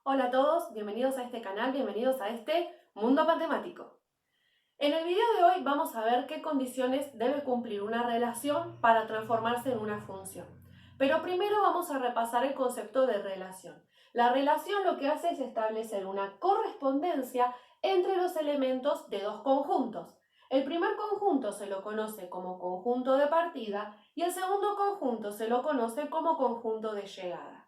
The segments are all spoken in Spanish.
Hola a todos, bienvenidos a este canal, bienvenidos a este Mundo Matemático. En el video de hoy vamos a ver qué condiciones debe cumplir una relación para transformarse en una función. Pero primero vamos a repasar el concepto de relación. La relación lo que hace es establecer una correspondencia entre los elementos de dos conjuntos. El primer conjunto se lo conoce como conjunto de partida y el segundo conjunto se lo conoce como conjunto de llegada.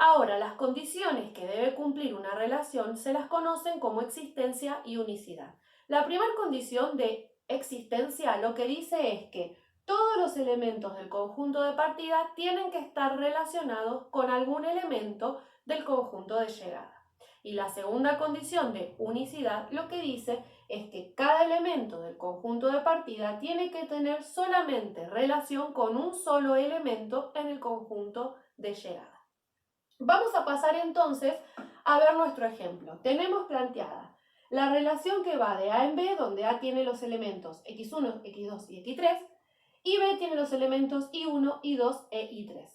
Ahora, las condiciones que debe cumplir una relación se las conocen como existencia y unicidad. La primera condición de existencia lo que dice es que todos los elementos del conjunto de partida tienen que estar relacionados con algún elemento del conjunto de llegada. Y la segunda condición de unicidad lo que dice es que cada elemento del conjunto de partida tiene que tener solamente relación con un solo elemento en el conjunto de llegada. Vamos a pasar entonces a ver nuestro ejemplo. Tenemos planteada la relación que va de A en B, donde A tiene los elementos x1, x2 y x3, y B tiene los elementos y1, y2 e y3.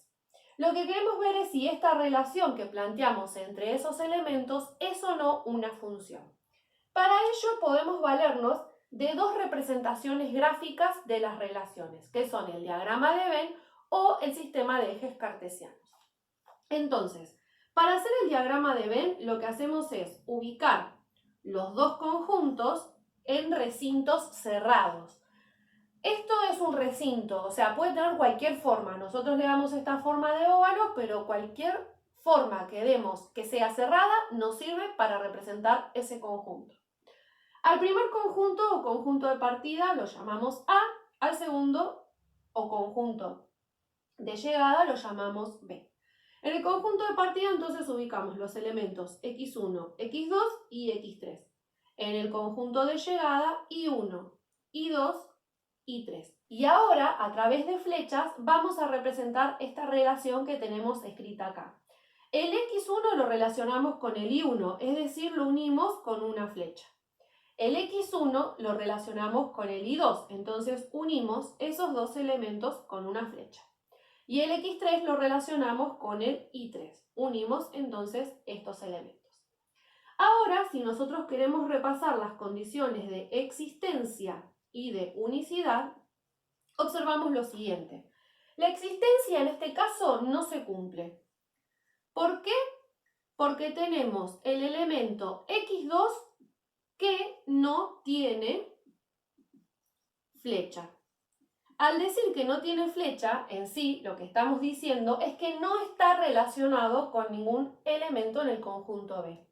Lo que queremos ver es si esta relación que planteamos entre esos elementos es o no una función. Para ello podemos valernos de dos representaciones gráficas de las relaciones, que son el diagrama de Venn o el sistema de ejes cartesianos. Entonces, para hacer el diagrama de Venn, lo que hacemos es ubicar los dos conjuntos en recintos cerrados. Esto es un recinto, o sea, puede tener cualquier forma. Nosotros le damos esta forma de óvalo, pero cualquier forma que demos que sea cerrada nos sirve para representar ese conjunto. Al primer conjunto o conjunto de partida lo llamamos A, al segundo o conjunto de llegada lo llamamos B. En el conjunto de partida entonces ubicamos los elementos x1, x2 y x3. En el conjunto de llegada y1, y2, y3. Y ahora, a través de flechas, vamos a representar esta relación que tenemos escrita acá. El x1 lo relacionamos con el y1, es decir, lo unimos con una flecha. El x1 lo relacionamos con el y2, entonces unimos esos dos elementos con una flecha. Y el x3 lo relacionamos con el y3. Unimos entonces estos elementos. Ahora, si nosotros queremos repasar las condiciones de existencia y de unicidad, observamos lo siguiente. La existencia en este caso no se cumple. ¿Por qué? Porque tenemos el elemento x2 que no tiene flecha. Al decir que no tiene flecha, en sí lo que estamos diciendo es que no está relacionado con ningún elemento en el conjunto B.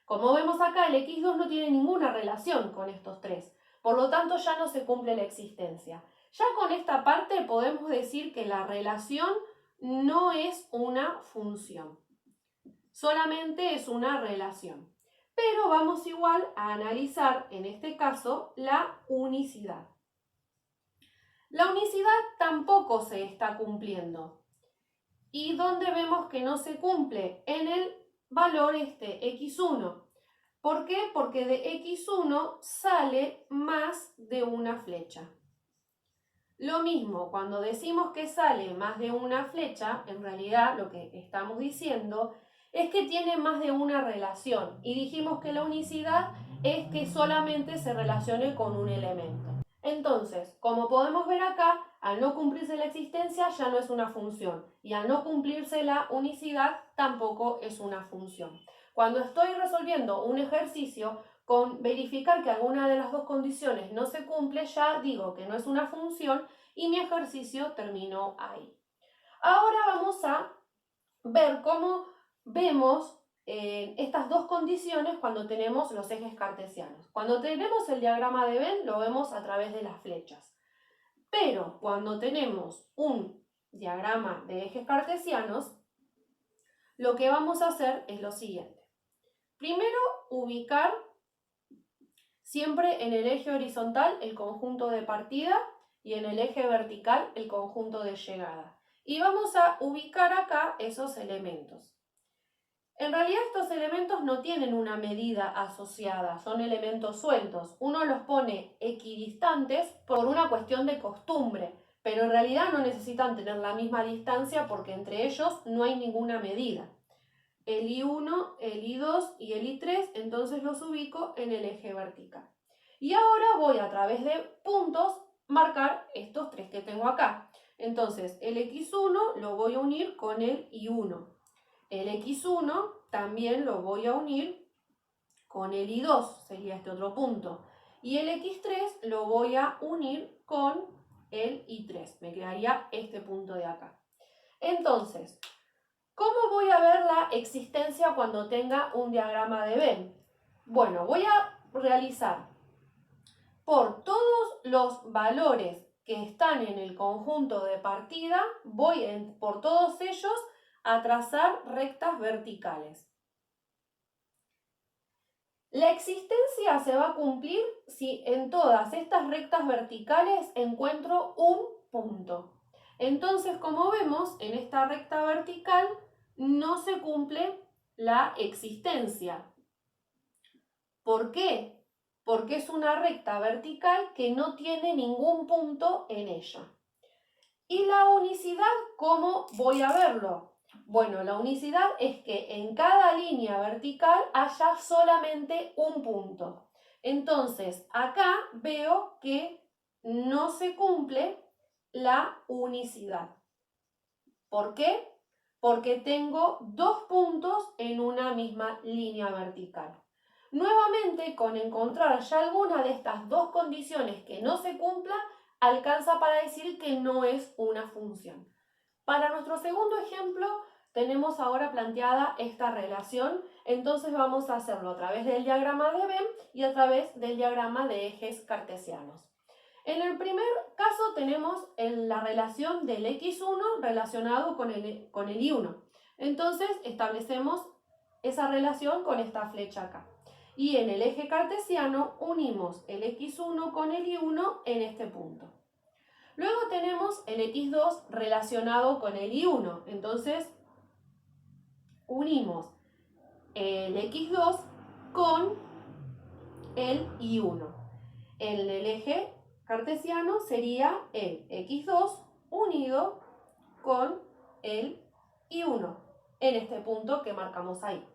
Como vemos acá, el x2 no tiene ninguna relación con estos tres, por lo tanto ya no se cumple la existencia. Ya con esta parte podemos decir que la relación no es una función, solamente es una relación. Pero vamos igual a analizar, en este caso, la unicidad. La unicidad tampoco se está cumpliendo. ¿Y dónde vemos que no se cumple? En el valor x1. ¿Por qué? Porque de x1 sale más de una flecha. Lo mismo, cuando decimos que sale más de una flecha, en realidad lo que estamos diciendo es que tiene más de una relación. Y dijimos que la unicidad es que solamente se relacione con un elemento. Entonces, como podemos ver acá, al no cumplirse la existencia ya no es una función y al no cumplirse la unicidad tampoco es una función. Cuando estoy resolviendo un ejercicio, con verificar que alguna de las dos condiciones no se cumple, ya digo que no es una función y mi ejercicio terminó ahí. Ahora vamos a ver cómo vemos estas dos condiciones cuando tenemos los ejes cartesianos. Cuando tenemos el diagrama de Venn lo vemos a través de las flechas. Pero cuando tenemos un diagrama de ejes cartesianos, lo que vamos a hacer es lo siguiente. Primero, ubicar siempre en el eje horizontal el conjunto de partida y en el eje vertical el conjunto de llegada. Y vamos a ubicar acá esos elementos. En realidad estos elementos no tienen una medida asociada, son elementos sueltos. Uno los pone equidistantes por una cuestión de costumbre, pero en realidad no necesitan tener la misma distancia porque entre ellos no hay ninguna medida. el I1, el I2 y el I3, entonces los ubico en el eje vertical. Y ahora voy a través de puntos marcar estos tres que tengo acá. Entonces el X1 lo voy a unir con el I1. El X1 también lo voy a unir con el I2, sería este otro punto. Y el X3 lo voy a unir con el I3. Me quedaría este punto de acá. Entonces, ¿cómo voy a ver la existencia cuando tenga un diagrama de Venn? Bueno, voy a realizar por todos los valores que están en el conjunto de partida, voy por todos ellos a trazar rectas verticales. La existencia se va a cumplir si en todas estas rectas verticales encuentro un punto. Entonces, como vemos, en esta recta vertical no se cumple la existencia. ¿Por qué? Porque es una recta vertical que no tiene ningún punto en ella. ¿Y la unicidad cómo voy a verlo? Bueno, la unicidad es que en cada línea vertical haya solamente un punto. Entonces, acá veo que no se cumple la unicidad. ¿Por qué? Porque tengo dos puntos en una misma línea vertical. Nuevamente, con encontrar ya alguna de estas dos condiciones que no se cumpla, alcanza para decir que no es una función. Para nuestro segundo ejemplo, tenemos ahora planteada esta relación, entonces vamos a hacerlo a través del diagrama de Venn y a través del diagrama de ejes cartesianos. En el primer caso tenemos la relación del X1 relacionado con el I1. Entonces establecemos esa relación con esta flecha acá. Y en el eje cartesiano unimos el X1 con el I1 en este punto. Luego tenemos el X2 relacionado con el I1. Entonces unimos el X2 con el I1. En el eje cartesiano sería el X2 unido con el I1 en este punto que marcamos ahí.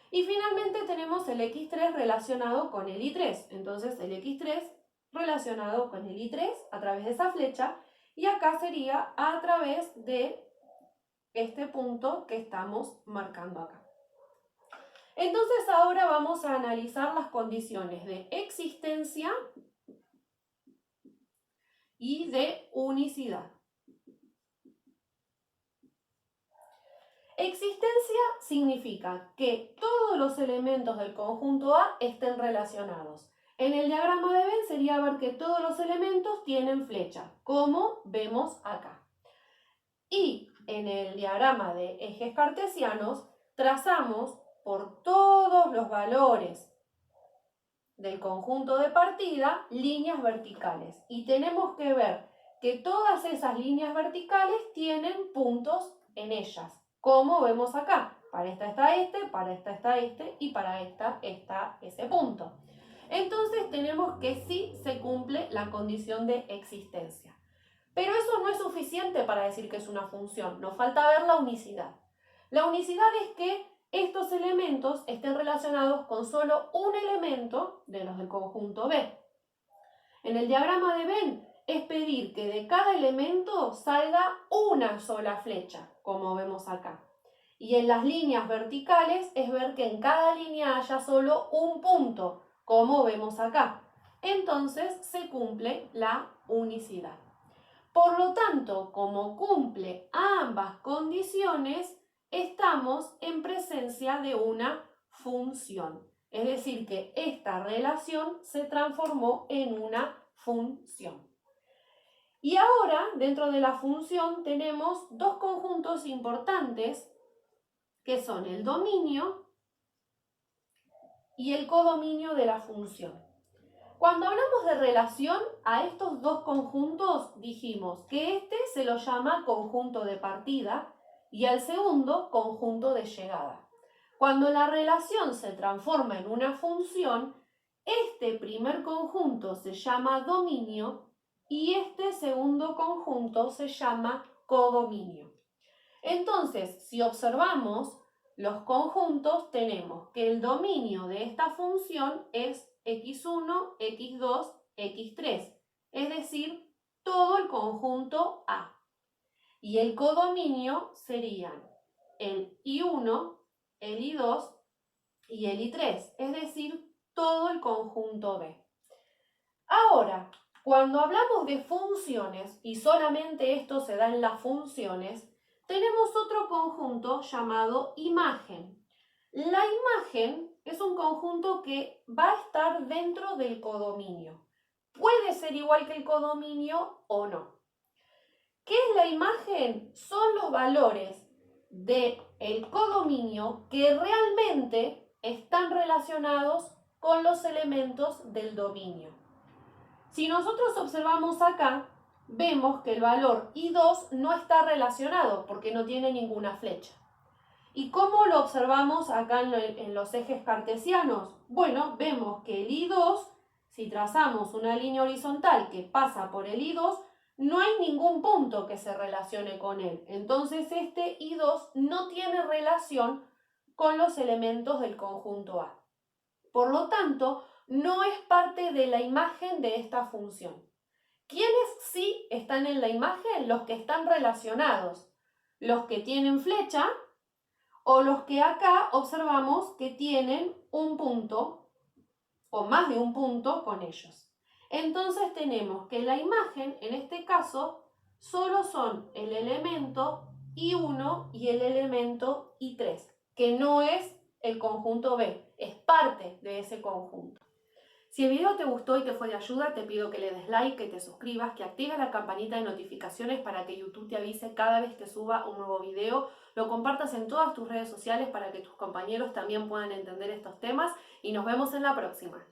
Y finalmente tenemos el X3 relacionado con el I3. Entonces el X3 relacionado con el I3 a través de esa flecha y acá sería a través de este punto que estamos marcando acá. Entonces ahora vamos a analizar las condiciones de existencia y de unicidad. Existencia significa que todos los elementos del conjunto A estén relacionados. En el diagrama de Venn sería ver que todos los elementos tienen flecha, como vemos acá. Y en el diagrama de ejes cartesianos trazamos por todos los valores del conjunto de partida líneas verticales. Y tenemos que ver que todas esas líneas verticales tienen puntos en ellas, como vemos acá. Para esta está este, para esta está este y para esta está ese punto. Entonces tenemos que sí se cumple la condición de existencia. Pero eso no es suficiente para decir que es una función, nos falta ver la unicidad. La unicidad es que estos elementos estén relacionados con solo un elemento de los del conjunto B. En el diagrama de Venn es pedir que de cada elemento salga una sola flecha, como vemos acá. Y en las líneas verticales es ver que en cada línea haya solo un punto, como vemos acá. Entonces se cumple la unicidad. Por lo tanto, como cumple ambas condiciones, estamos en presencia de una función. Es decir, que esta relación se transformó en una función. Y ahora, dentro de la función, tenemos dos conjuntos importantes que son el dominio y el codominio de la función. Cuando hablamos de relación a estos dos conjuntos, dijimos que este se lo llama conjunto de partida y al segundo conjunto de llegada. Cuando la relación se transforma en una función, este primer conjunto se llama dominio y este segundo conjunto se llama codominio. Entonces, si observamos, los conjuntos, tenemos que el dominio de esta función es x1, x2, x3, es decir, todo el conjunto A. Y el codominio serían el I1, el I2 y el I3, es decir, todo el conjunto B. Ahora, cuando hablamos de funciones, y solamente esto se da en las funciones, tenemos otro conjunto llamado imagen. La imagen es un conjunto que va a estar dentro del codominio. Puede ser igual que el codominio o no. ¿Qué es la imagen? Son los valores del codominio que realmente están relacionados con los elementos del dominio. Si nosotros observamos acá, vemos que el valor I2 no está relacionado porque no tiene ninguna flecha. ¿Y cómo lo observamos acá en los ejes cartesianos? Bueno, vemos que el I2, si trazamos una línea horizontal que pasa por el I2, no hay ningún punto que se relacione con él. Entonces este I2 no tiene relación con los elementos del conjunto A. Por lo tanto, no es parte de la imagen de esta función. ¿Quiénes sí están en la imagen? Los que están relacionados. Los que tienen flecha o los que acá observamos que tienen un punto o más de un punto con ellos. Entonces tenemos que la imagen, en este caso, solo son el elemento I1 y el elemento I3, que no es el conjunto B, es parte de ese conjunto. Si el video te gustó y te fue de ayuda, te pido que le des like, que te suscribas, que actives la campanita de notificaciones para que YouTube te avise cada vez que suba un nuevo video, lo compartas en todas tus redes sociales para que tus compañeros también puedan entender estos temas y nos vemos en la próxima.